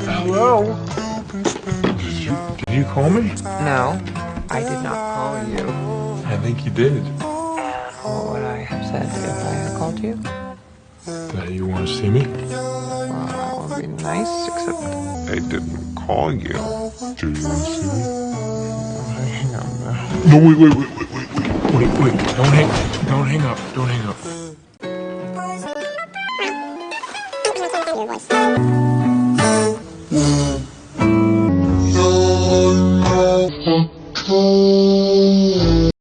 Hello? Did you call me? No, I did not call you. I think you did. What would I have said if I had called you? That you want to see me? Well, that would be nice, except I didn't call you. Do you want to see me? hang on. No, wait. Don't hang up. Don't hang up. Your voice.